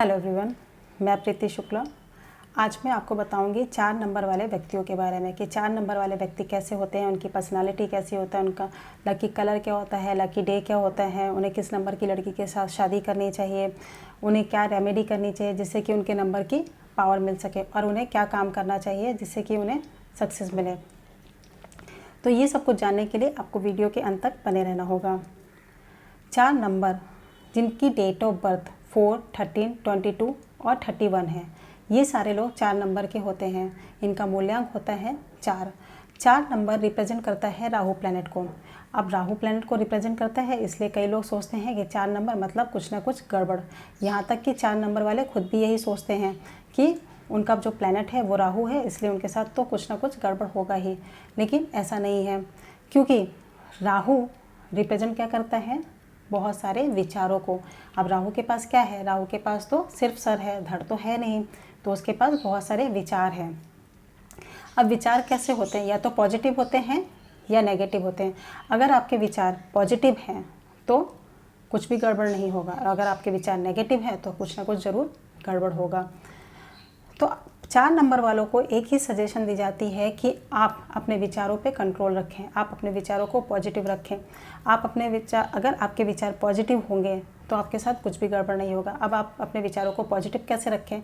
Hello everyone, मैं प्रीति शुक्ला। आज मैं आपको बताऊंगी 4 नंबर वाले व्यक्तियों के बारे में कि 4 नंबर वाले व्यक्ति कैसे होते हैं, उनकी पर्सनालिटी कैसी होता है, उनका लकी कलर क्या होता है, लकी डे क्या होता है, उन्हें किस नंबर की लड़की के साथ शादी करनी चाहिए, उन्हें क्या रेमेडी करनी चाहिए जिससे कि उनके नंबर की पावर मिल सके और उन्हें क्या काम करना चाहिए जिससे कि उन्हें सक्सेस मिले। तो ये सब कुछ जानने के लिए आपको वीडियो के अंत तक बने रहना होगा। 4 नंबर जिनकी डेट ऑफ बर्थ 4, 13, 22 और 31 है, ये सारे लोग 4 नंबर के होते हैं। इनका मूल्यांक होता है 4। 4 नंबर रिप्रेजेंट करता है राहु प्लैनेट को। अब राहु प्लैनेट को रिप्रेजेंट करता है, इसलिए कई लोग सोचते हैं कि 4 नंबर मतलब कुछ ना कुछ गड़बड़। यहाँ तक कि 4 नंबर वाले खुद भी यही सोचते हैं कि उनका जो प्लैनेट है वो राहु है, इसलिए उनके साथ तो कुछ ना कुछ गड़बड़ होगा ही। लेकिन ऐसा नहीं है, क्योंकि राहु रिप्रेजेंट क्या करता है, बहुत सारे विचारों को। अब राहु के पास क्या है, राहु के पास तो सिर्फ सर है, धड़ तो है नहीं, तो उसके पास बहुत सारे विचार हैं। अब विचार कैसे होते हैं, या तो पॉजिटिव होते हैं या नेगेटिव होते हैं। अगर आपके विचार पॉजिटिव हैं तो कुछ भी गड़बड़ नहीं होगा, और अगर आपके विचार नेगेटिव हैं तो कुछ ना कुछ ज़रूर गड़बड़ होगा। तो 4 नंबर वालों को एक ही सजेशन दी जाती है कि आप अपने विचारों पे कंट्रोल रखें, आप अपने विचारों को पॉजिटिव रखें। आप अपने विचार, अगर आपके विचार पॉजिटिव होंगे तो आपके साथ कुछ भी गड़बड़ नहीं होगा। अब आप अपने विचारों को पॉजिटिव कैसे रखें?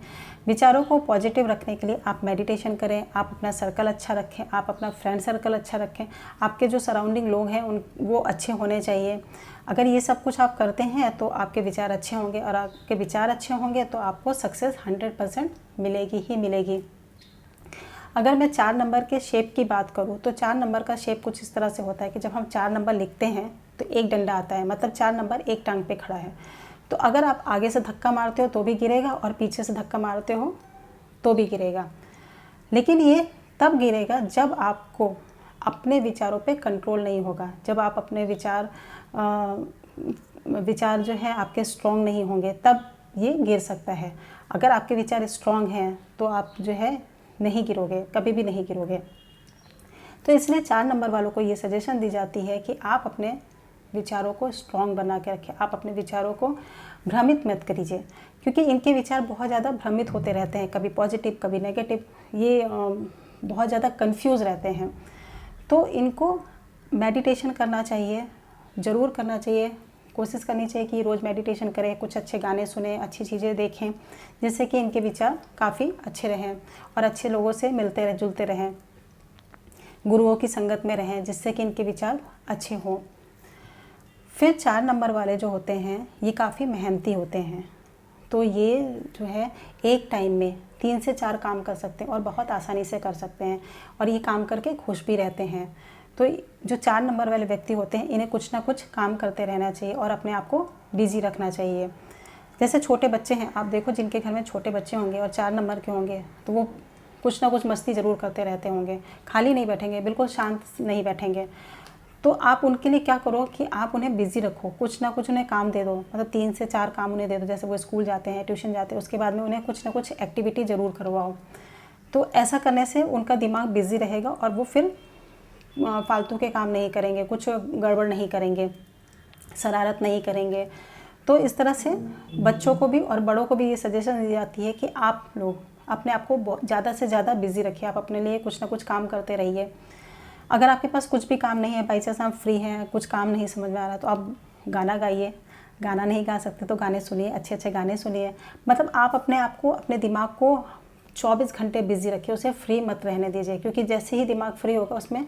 विचारों को पॉजिटिव रखने के लिए आप मेडिटेशन करें, आप अपना सर्कल अच्छा रखें, आप अपना फ्रेंड सर्कल अच्छा रखें, आपके जो सराउंडिंग लोग हैं वो अच्छे होने चाहिए। अगर ये सब कुछ आप करते हैं तो आपके विचार अच्छे होंगे, और आपके विचार अच्छे होंगे तो आपको सक्सेस 100% मिलेगी ही मिलेगी। अगर मैं 4 नंबर के शेप की बात करूं तो 4 नंबर का शेप कुछ इस तरह से होता है कि जब हम 4 नंबर लिखते हैं तो एक डंडा आता है, मतलब 4 नंबर एक टांग पे खड़ा है। तो अगर आप आगे से धक्का मारते हो तो भी गिरेगा, और पीछे से धक्का मारते हो तो भी गिरेगा। लेकिन ये तब गिरेगा जब आपको अपने विचारों पे कंट्रोल नहीं होगा, जब आप अपने विचार जो है आपके स्ट्रॉन्ग नहीं होंगे, तब ये गिर सकता है। अगर आपके विचार स्ट्रॉन्ग हैं तो आप जो है नहीं गिरोगे, कभी भी नहीं गिरोगे। तो इसलिए 4 नंबर वालों को ये सजेशन दी जाती है कि आप अपने विचारों को स्ट्रॉन्ग बना के रखें, आप अपने विचारों को भ्रमित मत करिए, क्योंकि इनके विचार बहुत ज़्यादा भ्रमित होते रहते हैं, कभी पॉजिटिव कभी नेगेटिव, ये बहुत ज़्यादा कंफ्यूज रहते हैं। तो इनको मेडिटेशन करना चाहिए, ज़रूर करना चाहिए, कोशिश करनी चाहिए कि रोज़ मेडिटेशन करें, कुछ अच्छे गाने सुने, अच्छी चीज़ें देखें, जिससे कि इनके विचार काफ़ी अच्छे रहें और अच्छे लोगों से मिलते रहे, जुलते रहें, गुरुओं की संगत में रहें, जिससे कि इनके विचार अच्छे हों। फिर 4 नंबर वाले जो होते हैं ये काफ़ी मेहनती होते हैं। तो ये जो है एक टाइम में 3 से 4 काम कर सकते हैं और बहुत आसानी से कर सकते हैं, और ये काम करके खुश भी रहते हैं। तो जो 4 नंबर वाले व्यक्ति होते हैं इन्हें कुछ ना कुछ काम करते रहना चाहिए और अपने आप को बिजी रखना चाहिए। जैसे छोटे बच्चे हैं, आप देखो जिनके घर में छोटे बच्चे होंगे और 4 नंबर के होंगे तो वो कुछ ना कुछ मस्ती ज़रूर करते रहते होंगे, खाली नहीं बैठेंगे, बिल्कुल शांत नहीं बैठेंगे। तो आप उनके लिए क्या करो कि आप उन्हें बिज़ी रखो, कुछ ना कुछ उन्हें काम दे दो, मतलब 3 से 4 काम उन्हें दे दो। जैसे वो स्कूल जाते हैं, ट्यूशन जाते हैं, उसके बाद में उन्हें कुछ ना कुछ एक्टिविटी ज़रूर करवाओ। तो ऐसा करने से उनका दिमाग बिज़ी रहेगा और वो फिर फालतू के काम नहीं करेंगे, कुछ गड़बड़ नहीं करेंगे, शरारत नहीं करेंगे। तो इस तरह से बच्चों को भी और बड़ों को भी ये सजेशन दी जाती है कि आप लोग अपने आप को ज़्यादा से ज़्यादा बिज़ी रखिए, आप अपने लिए कुछ ना कुछ काम करते रहिए। अगर आपके पास कुछ भी काम नहीं है, बाई चांस आप फ्री हैं, कुछ काम नहीं समझ में आ रहा, तो आप गाना गाइए, गाना नहीं गा सकते तो गाने सुनिए, अच्छे अच्छे गाने सुनिए। मतलब आप अपने आप को, अपने दिमाग को 24 घंटे बिज़ी रखिए, उसे फ्री मत रहने दीजिए, क्योंकि जैसे ही दिमाग फ्री होगा उसमें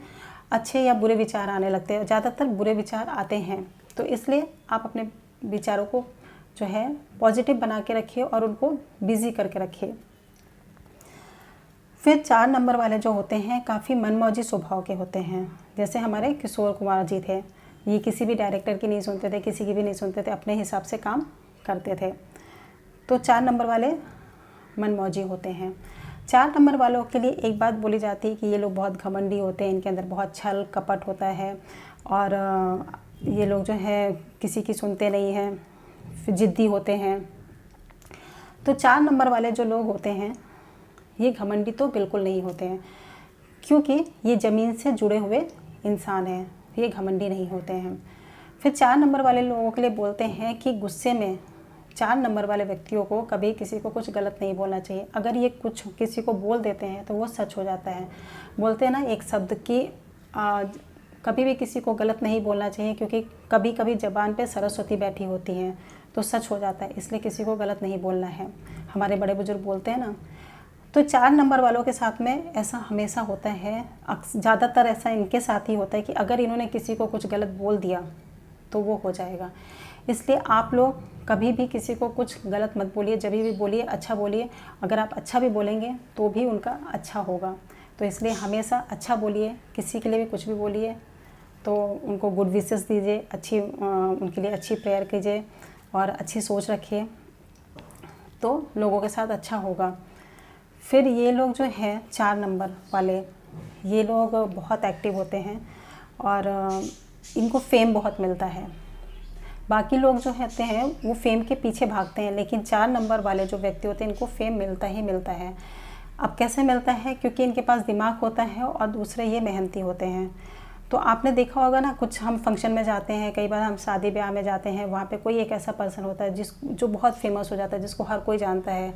अच्छे या बुरे विचार आने लगते हैं, ज़्यादातर बुरे विचार आते हैं। तो इसलिए आप अपने विचारों को जो है पॉजिटिव बना के रखिए और उनको बिज़ी करके रखिए। फिर 4 नंबर वाले जो होते हैं काफ़ी मनमौजी स्वभाव के होते हैं। जैसे हमारे किशोर कुमार जी थे, ये किसी भी डायरेक्टर की नहीं सुनते थे, किसी की भी नहीं सुनते थे, अपने हिसाब से काम करते थे। तो 4 नंबर वाले मनमौजी होते हैं। 4 नंबर वालों के लिए एक बात बोली जाती है कि ये लोग बहुत घमंडी होते हैं, इनके अंदर बहुत छल कपट होता है, और ये लोग जो है किसी की सुनते नहीं हैं, फिर ज़िद्दी होते हैं। तो 4 नंबर वाले जो लोग होते हैं ये घमंडी तो बिल्कुल नहीं होते हैं, क्योंकि ये ज़मीन से जुड़े हुए इंसान हैं, ये घमंडी नहीं होते हैं। फिर 4 नंबर वाले लोगों के लिए बोलते हैं कि गुस्से में 4 नंबर वाले व्यक्तियों को कभी किसी को कुछ गलत नहीं बोलना चाहिए। अगर ये कुछ किसी को बोल देते हैं तो वो सच हो जाता है। बोलते हैं ना एक शब्द की कभी भी किसी को गलत नहीं बोलना चाहिए, क्योंकि कभी कभी ज़बान पे सरस्वती बैठी होती हैं तो सच हो जाता है, इसलिए किसी को गलत नहीं बोलना है। हमारे बड़े बुजुर्ग बोलते हैं ना। तो 4 नंबर वालों के साथ में ऐसा हमेशा होता है, ज़्यादातर ऐसा इनके साथ ही होता है कि अगर इन्होंने किसी को कुछ गलत बोल दिया तो वो हो जाएगा। इसलिए आप लोग कभी भी किसी को कुछ गलत मत बोलिए, जब भी बोलिए अच्छा बोलिए। अगर आप अच्छा भी बोलेंगे तो भी उनका अच्छा होगा। तो इसलिए हमेशा अच्छा बोलिए, किसी के लिए भी कुछ भी बोलिए तो उनको गुड विशेस दीजिए, उनके लिए अच्छी प्रेयर कीजिए और अच्छी सोच रखिए, तो लोगों के साथ अच्छा होगा। फिर ये लोग जो हैं 4 नंबर वाले, ये लोग बहुत एक्टिव होते हैं और इनको फेम बहुत मिलता है। बाकी लोग जो होते हैं वो फेम के पीछे भागते हैं, लेकिन 4 नंबर वाले जो व्यक्ति होते हैं इनको फेम मिलता ही मिलता है। अब कैसे मिलता है? क्योंकि इनके पास दिमाग होता है और दूसरे ये मेहनती होते हैं। तो आपने देखा होगा ना, कुछ हम फंक्शन में जाते हैं, कई बार हम शादी ब्याह में जाते हैं, वहाँ पे कोई एक ऐसा पर्सन होता है जो बहुत फेमस हो जाता है, जिसको हर कोई जानता है।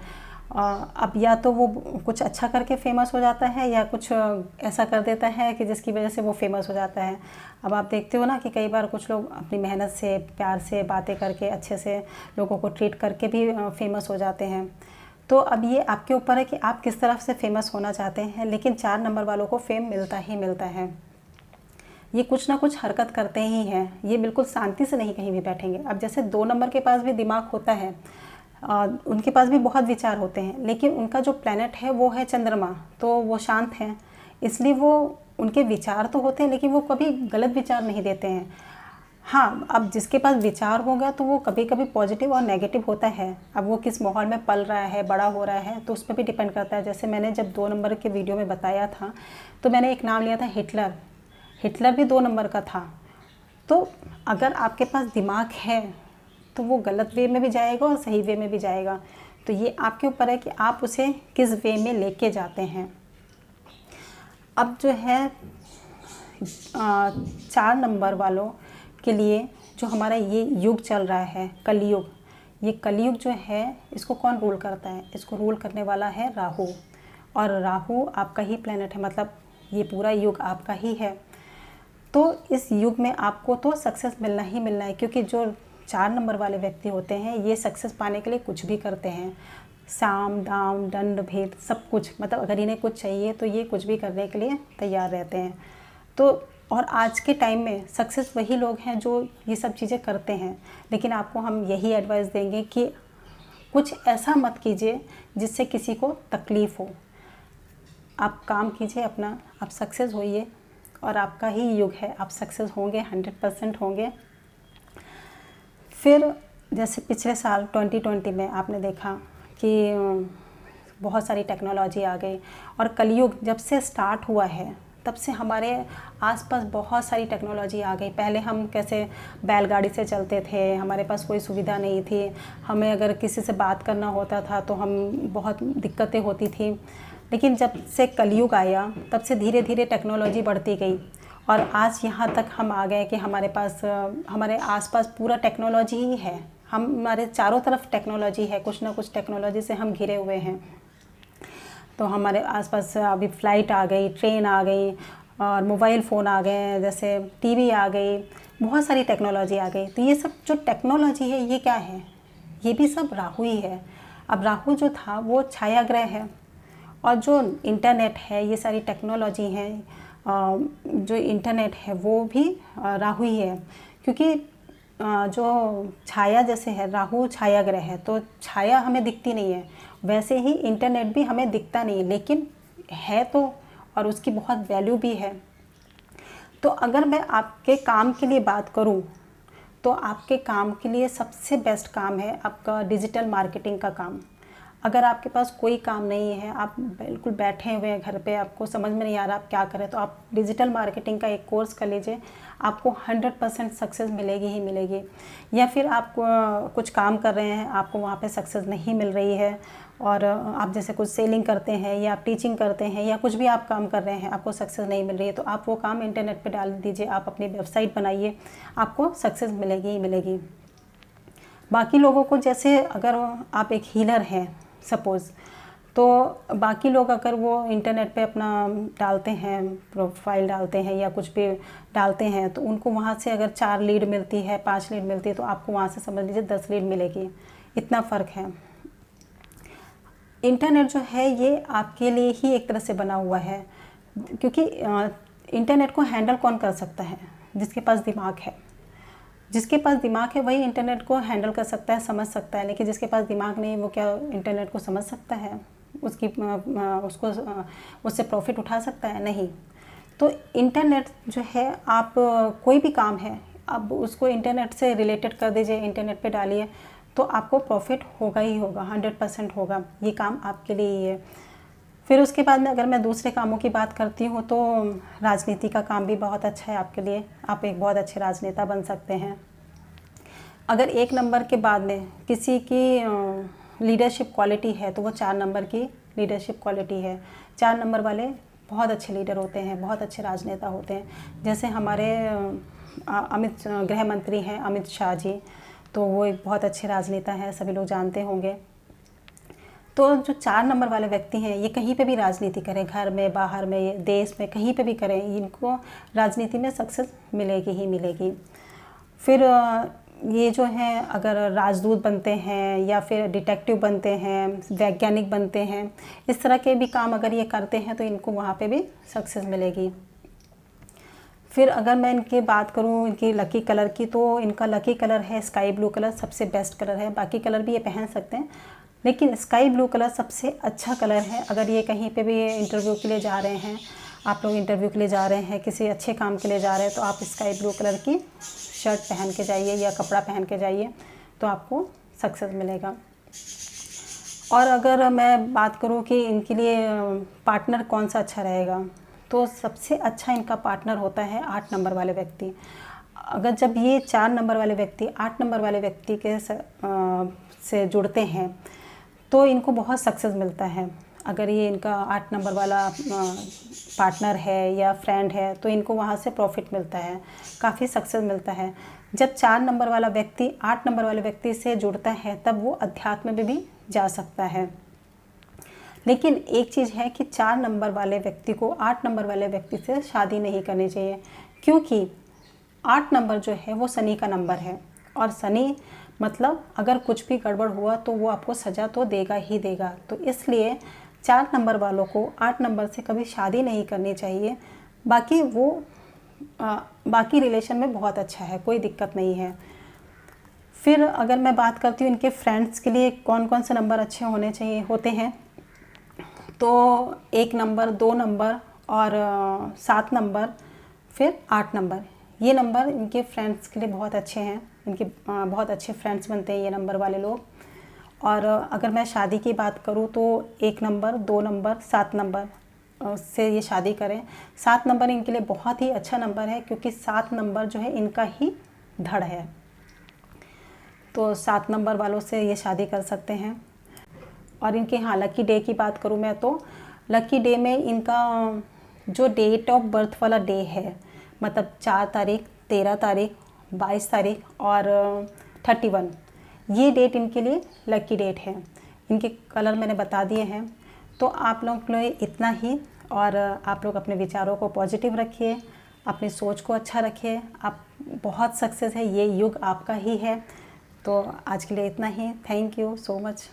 अब या तो वो कुछ अच्छा करके फेमस हो जाता है या कुछ ऐसा कर देता है कि जिसकी वजह से वो फेमस हो जाता है। अब आप देखते हो ना कि कई बार कुछ लोग अपनी मेहनत से, प्यार से, बातें करके, अच्छे से लोगों को ट्रीट करके भी फेमस हो जाते हैं। तो अब ये आपके ऊपर है कि आप किस तरफ से फेमस होना चाहते हैं, लेकिन 4 नंबर वालों को फेम मिलता ही मिलता है। ये कुछ ना कुछ हरकत करते ही हैं, ये बिल्कुल शांति से नहीं कहीं भी बैठेंगे। अब जैसे 2 नंबर के पास भी दिमाग होता है, उनके पास भी बहुत विचार होते हैं, लेकिन उनका जो प्लैनेट है वो है चंद्रमा, तो वो शांत हैं, इसलिए वो उनके विचार तो होते हैं लेकिन वो कभी गलत विचार नहीं देते हैं। हाँ, अब जिसके पास विचार होगा तो वो कभी कभी पॉजिटिव और नेगेटिव होता है। अब वो किस माहौल में पल रहा है, बड़ा हो रहा है, तो उस पर भी डिपेंड करता है। जैसे मैंने जब 2 नंबर के वीडियो में बताया था तो मैंने एक नाम लिया था हिटलर। हिटलर भी 2 नंबर का था। तो अगर आपके पास दिमाग है तो वो गलत वे में भी जाएगा और सही वे में भी जाएगा। तो ये आपके ऊपर है कि आप उसे किस वे में लेके जाते हैं। अब जो है 4 नंबर वालों के लिए जो हमारा ये युग चल रहा है, कलयुग, ये कलयुग जो है इसको कौन रूल करता है? इसको रूल करने वाला है राहु। और राहु आपका ही प्लेनेट है, मतलब ये पूरा युग आपका ही है। तो इस युग में आपको तो सक्सेस मिलना ही मिलना है, क्योंकि जो 4 नंबर वाले व्यक्ति होते हैं ये सक्सेस पाने के लिए कुछ भी करते हैं। साम दाम दंड भेद सब कुछ, मतलब अगर इन्हें कुछ चाहिए तो ये कुछ भी करने के लिए तैयार रहते हैं। तो और आज के टाइम में सक्सेस वही लोग हैं जो ये सब चीज़ें करते हैं। लेकिन आपको हम यही एडवाइस देंगे कि कुछ ऐसा मत कीजिए जिससे किसी को तकलीफ़ हो। आप काम कीजिए अपना, आप सक्सेस होइए और आपका ही युग है, आप सक्सेस होंगे, 100% होंगे। फिर जैसे पिछले साल 2020 में आपने देखा कि बहुत सारी टेक्नोलॉजी आ गई, और कलयुग जब से स्टार्ट हुआ है तब से हमारे आसपास बहुत सारी टेक्नोलॉजी आ गई। पहले हम कैसे बैलगाड़ी से चलते थे, हमारे पास कोई सुविधा नहीं थी, हमें अगर किसी से बात करना होता था तो हम बहुत दिक्कतें होती थी। लेकिन जब से कलयुग आया तब से धीरे धीरे टेक्नोलॉजी बढ़ती गई और आज यहाँ तक हम आ गए कि हमारे पास, हमारे आसपास पूरा टेक्नोलॉजी ही है। हमारे चारों तरफ टेक्नोलॉजी है, कुछ ना कुछ टेक्नोलॉजी से हम घिरे हुए हैं। तो हमारे आसपास अभी फ़्लाइट आ गई, ट्रेन आ गई और मोबाइल फ़ोन आ गए, जैसे टीवी आ गई, बहुत सारी टेक्नोलॉजी आ गई। तो ये सब जो टेक्नोलॉजी है ये क्या है? ये भी सब राहु ही है। अब राहु जो था वो छाया ग्रह है, और जो इंटरनेट है, ये सारी टेक्नोलॉजी है, जो इंटरनेट है वो भी राहु ही है। क्योंकि जो छाया जैसे है, राहु छाया ग्रह है, तो छाया हमें दिखती नहीं है, वैसे ही इंटरनेट भी हमें दिखता नहीं है, लेकिन है तो, और उसकी बहुत वैल्यू भी है। तो अगर मैं आपके काम के लिए बात करूं तो आपके काम के लिए सबसे बेस्ट काम है आपका डिजिटल मार्केटिंग का काम। अगर आपके पास कोई काम नहीं है, आप बिल्कुल बैठे हुए हैं घर पे, आपको समझ में नहीं आ रहा आप क्या करें, तो आप डिजिटल मार्केटिंग का एक कोर्स कर लीजिए, आपको 100% सक्सेस मिलेगी ही मिलेगी। या फिर आप कुछ काम कर रहे हैं, आपको वहाँ पे सक्सेस नहीं मिल रही है, और आप जैसे कुछ सेलिंग करते हैं या आप टीचिंग करते हैं या कुछ भी आप काम कर रहे हैं, आपको सक्सेस नहीं मिल रही है, तो आप वो काम इंटरनेट पे डाल दीजिए, आप अपनी वेबसाइट बनाइए, आपको सक्सेस मिलेगी ही मिलेगी। बाकी लोगों को, जैसे अगर आप एक हीलर हैं सपोज़, तो बाकी लोग अगर वो इंटरनेट पे अपना डालते हैं, प्रोफाइल डालते हैं या कुछ भी डालते हैं, तो उनको वहाँ से अगर 4 लीड मिलती है, 5 लीड मिलती है, तो आपको वहाँ से समझ लीजिए 10 लीड मिलेगी। इतना फ़र्क है। इंटरनेट जो है ये आपके लिए ही एक तरह से बना हुआ है, क्योंकि इंटरनेट को हैंडल कौन कर सकता है? जिसके पास दिमाग है। जिसके पास दिमाग है वही इंटरनेट को हैंडल कर सकता है, समझ सकता है। लेकिन जिसके पास दिमाग नहीं, वो क्या इंटरनेट को समझ सकता है? उसको उससे प्रॉफिट उठा सकता है? नहीं। तो इंटरनेट जो है, आप कोई भी काम है, अब उसको इंटरनेट से रिलेटेड कर दीजिए, इंटरनेट पे डालिए, तो आपको प्रॉफिट होगा ही होगा, 100% होगा। ये काम आपके लिए ही है। फिर उसके बाद में अगर मैं दूसरे कामों की बात करती हूँ, तो राजनीति का काम भी बहुत अच्छा है आपके लिए। आप एक बहुत अच्छे राजनेता बन सकते हैं। अगर 1 नंबर के बाद में किसी की लीडरशिप क्वालिटी है, तो वो 4 नंबर की लीडरशिप क्वालिटी है। 4 नंबर वाले बहुत अच्छे लीडर होते हैं, बहुत अच्छे राजनेता होते हैं। जैसे हमारे गृह मंत्री हैं अमित शाह जी, तो वो एक बहुत अच्छे राजनेता हैं, सभी लोग जानते होंगे। तो जो 4 नंबर वाले व्यक्ति हैं, ये कहीं पे भी राजनीति करें, घर में, बाहर में, देश में, कहीं पे भी करें, इनको राजनीति में सक्सेस मिलेगी ही मिलेगी। फिर ये जो हैं, अगर राजदूत बनते हैं या फिर डिटेक्टिव बनते हैं, वैज्ञानिक बनते हैं, इस तरह के भी काम अगर ये करते हैं, तो इनको वहाँ पे भी सक्सेस मिलेगी। फिर अगर मैं इनकी बात करूँ, इनकी लकी कलर की, तो इनका लकी कलर है स्काई ब्लू कलर, सबसे बेस्ट कलर है। बाकी कलर भी ये पहन सकते हैं, लेकिन स्काई ब्लू कलर सबसे अच्छा कलर है। अगर ये कहीं पे भी इंटरव्यू के लिए जा रहे हैं, आप लोग इंटरव्यू के लिए जा रहे हैं, किसी अच्छे काम के लिए जा रहे हैं, तो आप स्काई ब्लू कलर की शर्ट पहन के जाइए या कपड़ा पहन के जाइए, तो आपको सक्सेस मिलेगा। और अगर मैं बात करूं कि इनके लिए पार्टनर कौन सा अच्छा रहेगा, तो सबसे अच्छा इनका पार्टनर होता है 8 नंबर वाले व्यक्ति। अगर जब ये 4 नंबर वाले व्यक्ति 8 नंबर वाले व्यक्ति के से जुड़ते हैं, तो इनको बहुत सक्सेस मिलता है। अगर ये इनका 8 नंबर वाला पार्टनर है या फ्रेंड है, तो इनको वहाँ से प्रॉफिट मिलता है, काफ़ी सक्सेस मिलता है। जब 4 नंबर वाला व्यक्ति 8 नंबर वाले व्यक्ति से जुड़ता है, तब वो अध्यात्म में भी जा सकता है। लेकिन एक चीज़ है कि 4 नंबर वाले व्यक्ति को 8 नंबर वाले व्यक्ति से शादी नहीं करनी चाहिए, क्योंकि 8 नंबर जो है वो शनि का नंबर है, और शनि मतलब अगर कुछ भी गड़बड़ हुआ तो वो आपको सज़ा तो देगा ही देगा। तो इसलिए 4 नंबर वालों को 8 नंबर से कभी शादी नहीं करनी चाहिए। बाकी वो बाकी रिलेशन में बहुत अच्छा है, कोई दिक्कत नहीं है। फिर अगर मैं बात करती हूँ इनके फ्रेंड्स के लिए कौन कौन से नंबर अच्छे होते हैं, तो 1 नंबर, 2 नंबर और 7 नंबर, फिर 8 नंबर, ये नंबर इनके फ्रेंड्स के लिए बहुत अच्छे हैं। इनके बहुत अच्छे फ्रेंड्स बनते हैं ये नंबर वाले लोग। और अगर मैं शादी की बात करूँ, तो 1 नंबर, 2 नंबर, 7 नंबर से ये शादी करें। 7 नंबर इनके लिए बहुत ही अच्छा नंबर है, क्योंकि 7 नंबर जो है इनका ही धड़ है। तो 7 नंबर वालों से ये शादी कर सकते हैं। और इनके लकी डे की बात करूँ मैं, तो लकी डे में इनका जो डेट ऑफ बर्थ वाला डे है, मतलब 4 तारीख, 13 तारीख, 22 तारीख और 31, ये डेट इनके लिए लकी डेट है। इनके कलर मैंने बता दिए हैं। तो आप लोग इतना ही, और आप लोग अपने विचारों को पॉजिटिव रखिए, अपनी सोच को अच्छा रखिए। आप बहुत सक्सेस है, ये युग आपका ही है। तो आज के लिए इतना ही। Thank you so much.